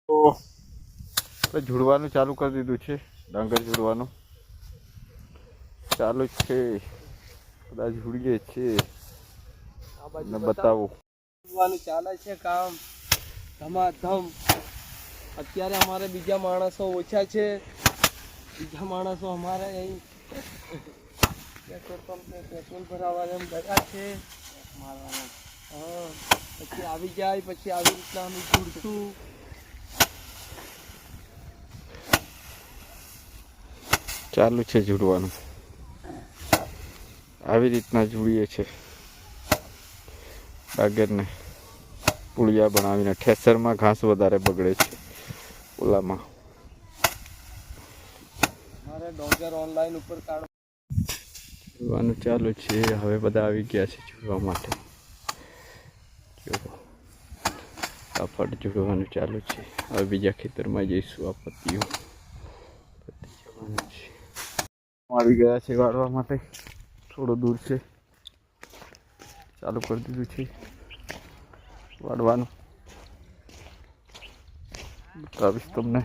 તો આપણે ઝૂડવાનું ચાલુ કરી દીધું છે. ડાંગર ઝૂડવાનું ચાલુ જ છે. બધા ઝૂડીએ છે. બતાવું ઝૂડવાનું ચાલે છે કામ ધમાધમ. અત્યારે અમારે બીજા માણસો ઓછા છે. બીજા માણસો અમારે અહીં પેટ્રોલ ભરાવાના બધા છે. હા, પછી આવી જાય પછી આવી રીતના અમે ઝૂડશું. ચાલુ છે ઝૂડવાનું. આવી રીતના ઝૂડીએ છે ડાંગરને. પુળિયા બનાવીને ઠેસરમાં ઘાસ વધારે બગડે છે. ઓલામાં મારે ડોગર ઓનલાઈન ઉપર ઝૂડવાનું ચાલુ છે. હવે બધા આવી ગયા છે ઝૂડવા માટે. કાપડ ઝૂડવાનું ચાલુ છે. હવે બીજા ખેતરમાં જઈશું. આ પત્તીઓ જવાનું છે. આવી ગયા છે વાળવા માટે. થોડો દૂર છે. ચાલુ કરી દીધું છે વાળવાનું. બતાવીશ તમને.